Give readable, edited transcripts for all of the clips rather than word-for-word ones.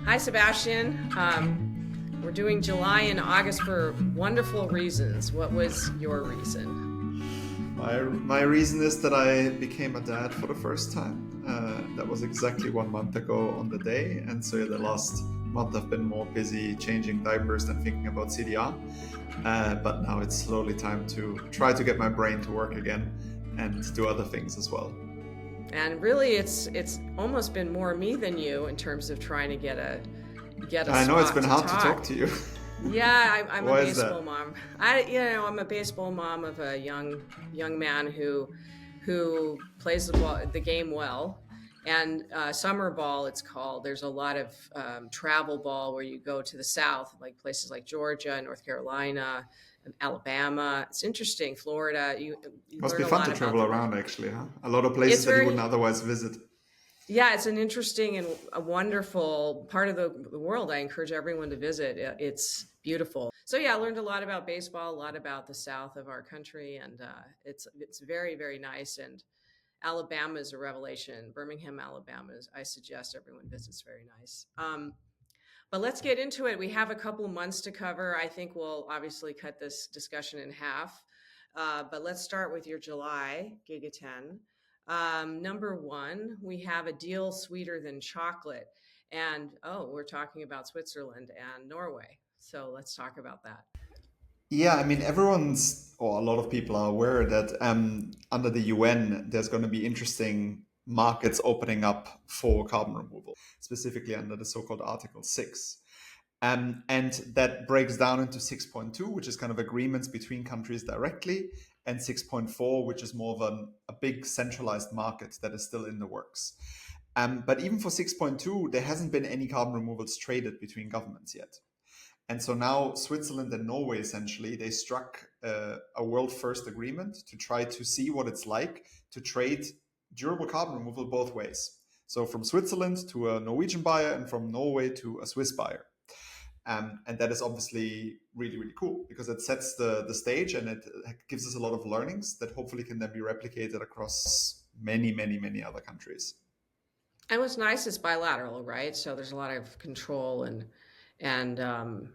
Hi, Sebastian. We're doing July and August for wonderful reasons. What was your reason? My reason is that I became a dad for the first time. That was exactly 1 month ago on the day, and so the last month I've been more busy changing diapers than thinking about CDR. But now it's slowly time to try to get my brain to work again and do other things as well. And really, it's almost been more me than you in terms of trying to get a I know it's spot been to hard to talk talk. to you. Yeah, I'm a Why is baseball that? mom. I'm a baseball mom of a young man who plays the game well. And summer ball, it's called. There's a lot of travel ball where you go to the south, like places like Georgia, North Carolina, and Alabama. It's interesting. Florida. You Must learn be a fun lot to about travel the around, weather. actually, huh? A lot of It's places that you wouldn't very otherwise visit. Yeah, it's an interesting and a wonderful part of the world. I encourage everyone to visit. It's beautiful. So yeah, I learned a lot about baseball, a lot about the south of our country, and it's very very nice. And Alabama is a revelation. Birmingham, Alabama is. I suggest everyone visits. Very nice. But let's get into it. We have a couple months to cover. I think we'll obviously cut this discussion in half. But let's start with your July Giga Ten. Number one, we have a deal sweeter than chocolate. And oh, we're talking about Switzerland and Norway. So let's talk about that. Yeah, I mean, everyone's, or a lot of people are aware that under the UN, there's going to be interesting markets opening up for carbon removal, specifically under the so called Article 6. And that breaks down into 6.2, which is kind of agreements between countries directly, and 6.4, which is more of a big centralized market that is still in the works. But even for 6.2, there hasn't been any carbon removals traded between governments yet. And so now Switzerland and Norway essentially they struck a world first agreement to try to see what it's like to trade durable carbon removal both ways. So from Switzerland to a Norwegian buyer and from Norway to a Swiss buyer. And that is obviously really, really cool because it sets the stage and it gives us a lot of learnings that hopefully can then be replicated across many, many, many other countries. And what's nice is bilateral, right? So there's a lot of control and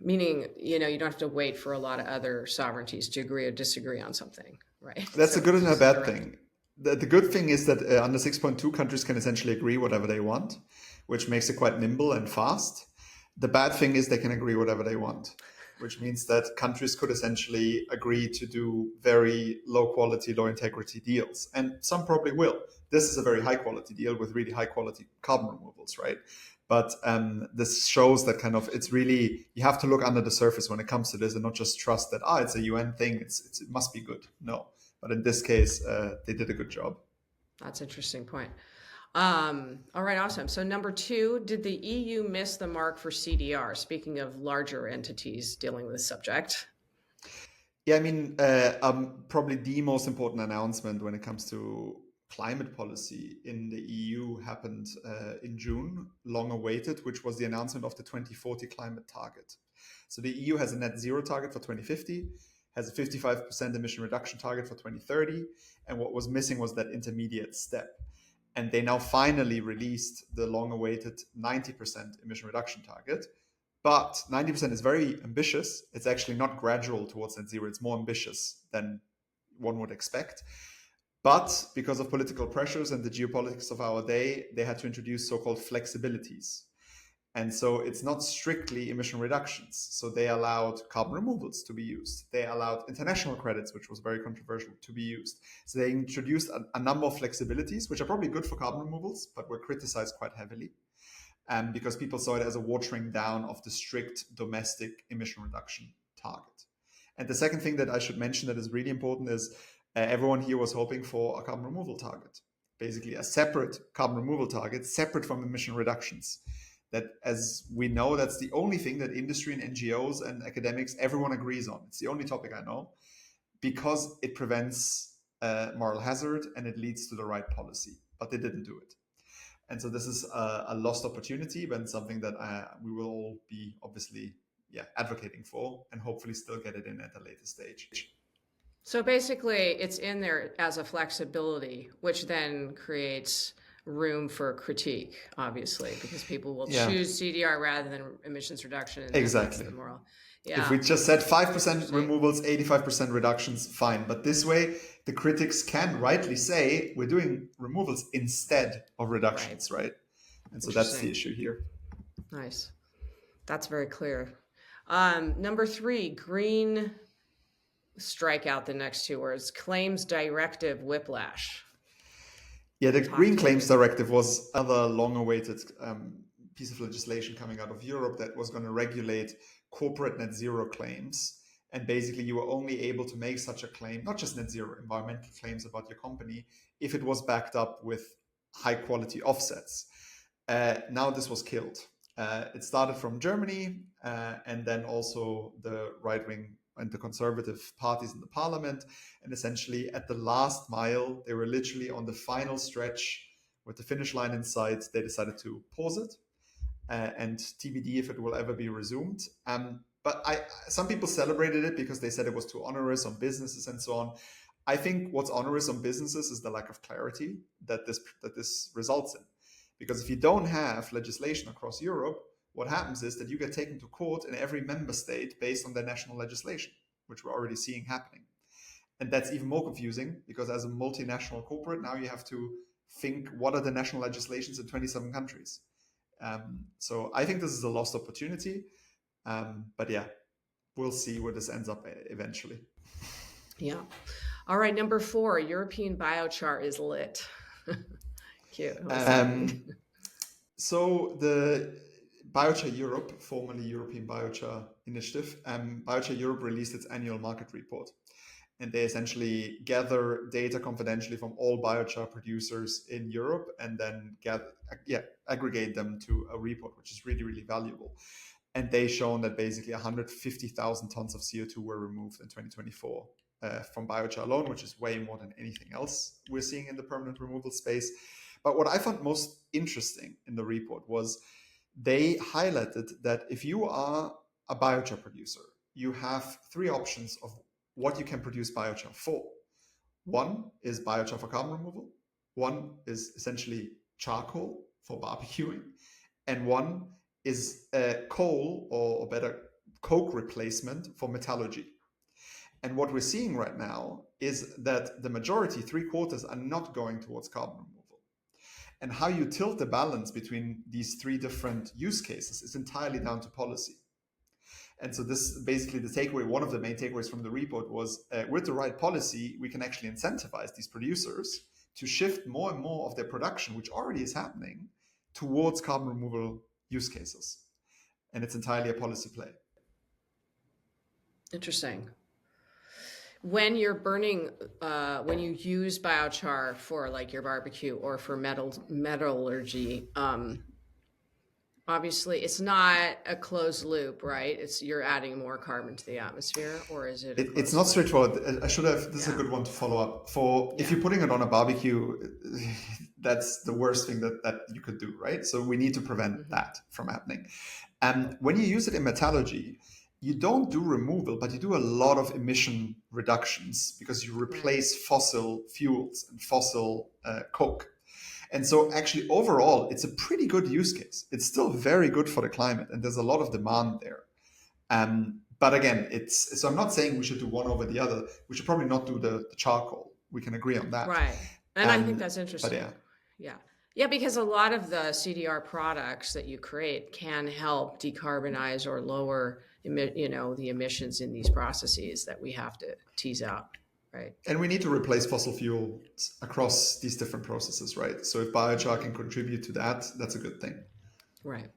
meaning you don't have to wait for a lot of other sovereignties to agree or disagree on something, right? That's a So good it's and a just bad direct. thing. The good thing is that under 6.2, countries can essentially agree whatever they want, which makes it quite nimble and fast. The bad thing is they can agree whatever they want, which means that countries could essentially agree to do very low quality, low integrity deals. And some probably will. This is a very high quality deal with really high quality carbon removals, right? But this shows that kind of it's really, you have to look under the surface when it comes to this and not just trust that, it's a UN thing, it must be good. No. But in this case, they did a good job. That's an interesting point. All right, awesome. So number two, did the EU miss the mark for CDR? Speaking of larger entities dealing with the subject. Yeah, I mean, probably the most important announcement when it comes to climate policy in the EU happened in June, long awaited, which was the announcement of the 2040 climate target. So the EU has a net zero target for 2050, has a 55% emission reduction target for 2030, and what was missing was that intermediate step. And they now finally released the long awaited 90% emission reduction target. But 90% is very ambitious. It's actually not gradual towards net zero, it's more ambitious than one would expect. But because of political pressures and the geopolitics of our day, they had to introduce so called flexibilities. And so it's not strictly emission reductions. So they allowed carbon removals to be used. They allowed international credits, which was very controversial, to be used. So they introduced a number of flexibilities, which are probably good for carbon removals, but were criticized quite heavily because people saw it as a watering down of the strict domestic emission reduction target. And the second thing that I should mention that is really important is everyone here was hoping for a carbon removal target, basically a separate carbon removal target, separate from emission reductions. That, as we know, that's the only thing that industry and NGOs and academics, everyone agrees on. It's the only topic I know because it prevents moral hazard and it leads to the right policy. But they didn't do it. And so this is a lost opportunity, but something that we will all be obviously advocating for and hopefully still get it in at a later stage. So basically, it's in there as a flexibility, which then creates room for critique, obviously, because people will Yeah, choose CDR rather than emissions reduction, and then that's exactly. the moral. If Yeah, we just said 5% interesting. removals, 85% reductions, fine. But this way, the critics can rightly say we're doing removals instead of reductions, right? And so that's the Interesting. issue here. Nice. That's very clear. Number 3, green. Strike out the next 2 words. Claims directive whiplash. Yeah, the Talk Green to me. Claims Directive was another long-awaited piece of legislation coming out of Europe that was going to regulate corporate net zero claims. And basically, you were only able to make such a claim, not just net zero, environmental claims about your company, if it was backed up with high-quality offsets. Now this was killed. It started from Germany, and then also the right-wing and the conservative parties in the parliament. And essentially, at the last mile, they were literally on the final stretch with the finish line in sight. They decided to pause it, and TBD if it will ever be resumed. But some people celebrated it because they said it was too onerous on businesses and so on. I think what's onerous on businesses is the lack of clarity that this results in. Because if you don't have legislation across Europe, what happens is that you get taken to court in every member state based on their national legislation, which we're already seeing happening. And that's even more confusing because as a multinational corporate, now you have to think what are the national legislations in 27 countries. So I think this is a lost opportunity. But yeah, we'll see where this ends up eventually. Yeah. All right. Number 4, European biochar is lit. Cute. So the Biochar Europe, formerly European Biochar Initiative, Biochar Europe released its annual market report. And they essentially gather data confidentially from all biochar producers in Europe and then aggregate them to a report, which is really, really valuable. And they shown that basically 150,000 tons of CO2 were removed in 2024 from biochar alone, which is way more than anything else we're seeing in the permanent removal space. But what I found most interesting in the report was they highlighted that if you are a biochar producer, you have 3 options of what you can produce biochar for. One is biochar for carbon removal. One is essentially charcoal for barbecuing. And one is coal or better coke replacement for metallurgy. And what we're seeing right now is that the majority, 3/4, are not going towards carbon removal. And how you tilt the balance between these 3 different use cases is entirely down to policy. And so this basically the takeaway, one of the main takeaways from the report was with the right policy, we can actually incentivize these producers to shift more and more of their production, which already is happening, towards carbon removal use cases. And it's entirely a policy play. Interesting. When you're burning, when you use biochar for like your barbecue or for metallurgy, obviously it's not a closed loop, right? It's you're adding more carbon to the atmosphere, or is it? It's not straightforward. I should have. This is a good one to follow up. If you're putting it on a barbecue, that's the worst thing that you could do, right? So we need to prevent that from happening. And when you use it in metallurgy, you don't do removal, but you do a lot of emission reductions because you replace fossil fuels and fossil coke. And so actually overall, it's a pretty good use case. It's still very good for the climate and there's a lot of demand there. But again, so I'm not saying we should do one over the other. We should probably not do the charcoal. We can agree on that. Right. And I think that's interesting. But yeah, because a lot of the CDR products that you create can help decarbonize or lower, the emissions in these processes that we have to tease out. Right. And we need to replace fossil fuels across these different processes, right? So if biochar can contribute to that, that's a good thing. Right.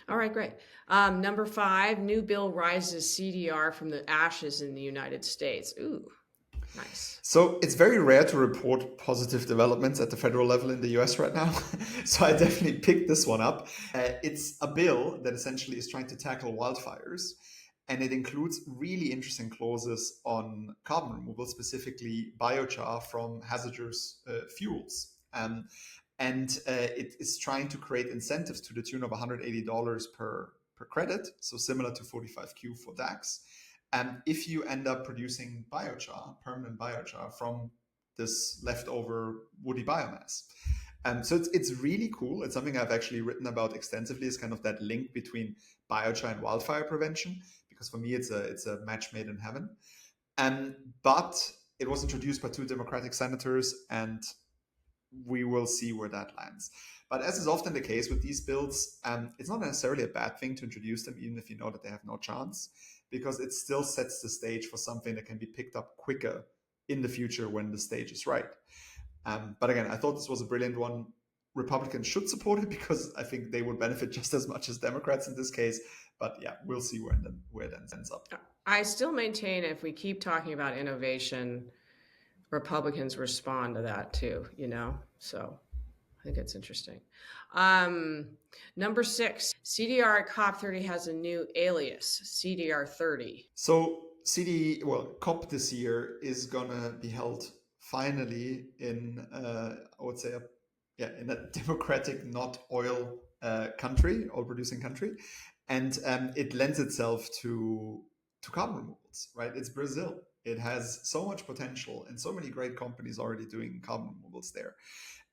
All right, great. Number 5, new bill rises CDR from the ashes in the United States. Ooh, nice. So it's very rare to report positive developments at the federal level in the US right now. So I definitely picked this one up. It's a bill that essentially is trying to tackle wildfires. And it includes really interesting clauses on carbon removal, specifically biochar from hazardous fuels. And it is trying to create incentives to the tune of $180 per credit, so similar to 45Q for DAX. And if you end up producing biochar, permanent biochar from this leftover woody biomass. So it's really cool. It's something I've actually written about extensively. Is kind of that link between biochar and wildfire prevention, because for me it's a match made in heaven. But it was introduced by two Democratic senators, and we will see where that lands. But as is often the case with these bills, it's not necessarily a bad thing to introduce them, even if you know that they have no chance, because it still sets the stage for something that can be picked up quicker in the future when the stage is right. But again, I thought this was a brilliant one. Republicans should support it because I think they would benefit just as much as Democrats in this case. But yeah, we'll see where it ends up. I still maintain if we keep talking about innovation, Republicans respond to that too, So I think it's interesting. Number 6, CDR at COP30 has a new alias, CDR30. So COP this year is gonna be held finally in I would say in a democratic, not oil country, oil producing country, and it lends itself to carbon removals. Right, it's Brazil. It has so much potential and so many great companies already doing carbon removals there.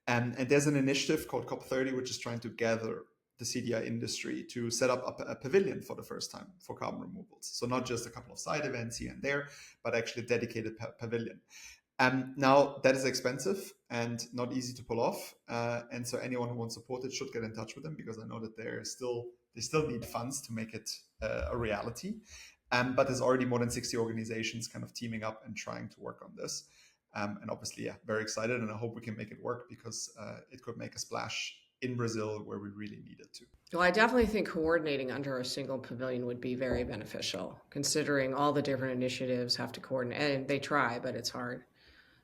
And there's an initiative called COP30, which is trying to gather the CDI industry to set up a pavilion for the first time for carbon removals. So not just a couple of side events here and there, but actually a dedicated pavilion. Now that is expensive and not easy to pull off. And so anyone who wants to support it should get in touch with them, because I know that they still need funds to make it a reality. But there's already more than 60 organizations kind of teaming up and trying to work on this. And obviously, yeah, very excited, and I hope we can make it work, because it could make a splash in Brazil where we really need it to. Well, I definitely think coordinating under a single pavilion would be very beneficial, considering all the different initiatives have to coordinate. And they try, but it's hard.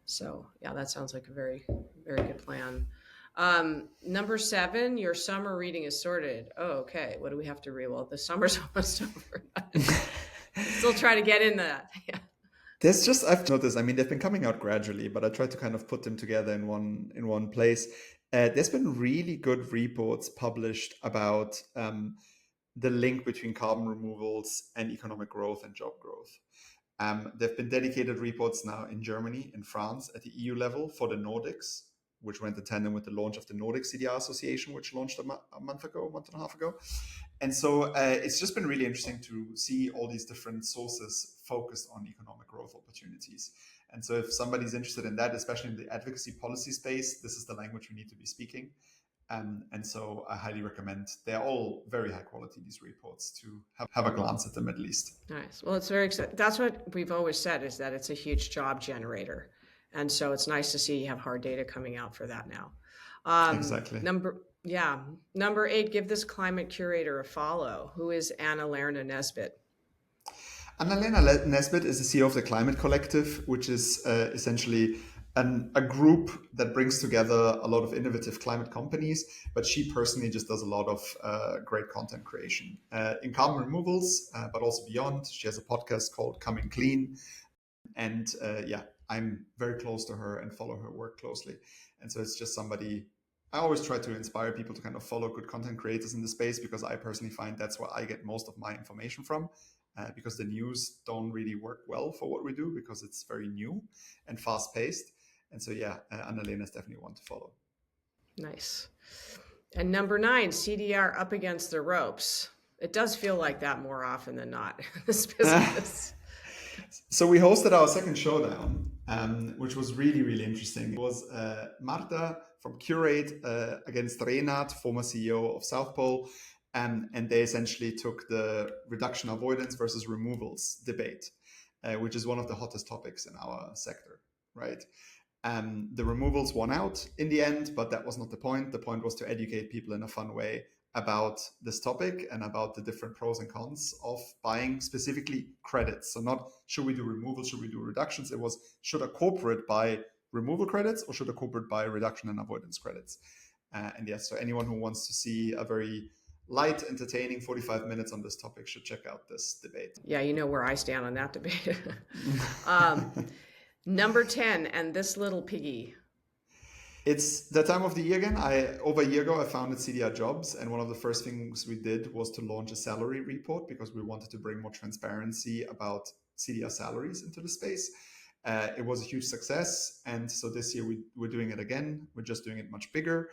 So, yeah, that sounds like a very, very good plan. Number 7, your summer reading is sorted. Oh, okay. What do we have to read? Well, the summer's almost over. Still try to get in that. Yeah. I've noticed, I mean, they've been coming out gradually, but I try to kind of put them together in one place. There's been really good reports published about the link between carbon removals and economic growth and job growth. There have been dedicated reports now in Germany, in France, at the EU level for the Nordics, which went in tandem with the launch of the Nordic CDR Association, which launched a month and a half ago. And so it's just been really interesting to see all these different sources focused on economic growth opportunities. And so if somebody's interested in that, especially in the advocacy policy space, this is the language we need to be speaking. And so I highly recommend. They're all very high quality, these reports, to have a glance at them at least. Nice. Well, it's very exciting. That's what we've always said, is that it's a huge job generator. And so it's nice to see you have hard data coming out for that now. Exactly. Number 8, give this climate curator a follow. Who is Anna-Lerna Nesbitt? Anna-Lena Nesbitt is the CEO of the Climate Collective, which is essentially a group that brings together a lot of innovative climate companies, but she personally just does a lot of great content creation in carbon removals, but also beyond. She has a podcast called Coming Clean. And I'm very close to her and follow her work closely. And so it's just somebody, I always try to inspire people to kind of follow good content creators in the space, because I personally find that's where I get most of my information from. Because the news don't really work well for what we do, because it's very new and fast paced. And so, Anna-Lena is definitely one to follow. Nice. And number 9, CDR up against the ropes. It does feel like that more often than not in this business. So we hosted our second showdown, which was really, really interesting. It was Marta from Curate against Renat, former CEO of South Pole. And they essentially took the reduction avoidance versus removals debate, which is one of the hottest topics in our sector, right? The removals won out in the end, but that was not the point. The point was to educate people in a fun way about this topic and about the different pros and cons of buying specifically credits. So not should we do removals, should we do reductions? It was, should a corporate buy removal credits or should a corporate buy reduction and avoidance credits? And yes, so anyone who wants to see a very light, entertaining 45 minutes on this topic should check out this debate. Yeah, you know where I stand on that debate. Number 10, and this little piggy. It's the time of the year again. Over a year ago, I founded CDR Jobs, and one of the first things we did was to launch a salary report, because we wanted to bring more transparency about CDR salaries into the space. It was a huge success. And so this year we're doing it again. We're just doing it much bigger.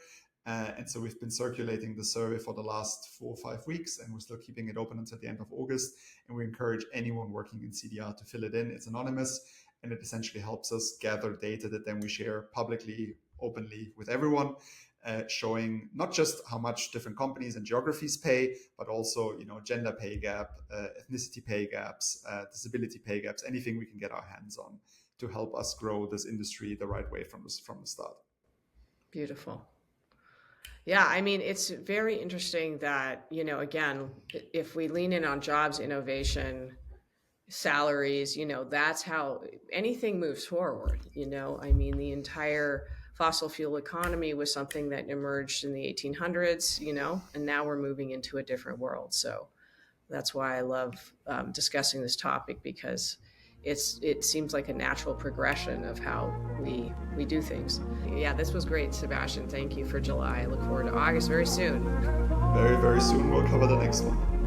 And so we've been circulating the survey for the last 4 or 5 weeks, and we're still keeping it open until the end of August. And we encourage anyone working in CDR to fill it in. It's anonymous, and it essentially helps us gather data that then we share publicly, openly with everyone, showing not just how much different companies and geographies pay, but also, gender pay gap, ethnicity pay gaps, disability pay gaps, anything we can get our hands on to help us grow this industry the right way from the start. Beautiful. Yeah, I mean, it's very interesting that, again, if we lean in on jobs, innovation, salaries, that's how anything moves forward. I mean, the entire fossil fuel economy was something that emerged in the 1800s, and now we're moving into a different world. So that's why I love discussing this topic, because it seems like a natural progression of how we do things. Yeah, this was great, Sebastian. Thank you for July. I look forward to August very soon. Very, very soon we'll cover the next one.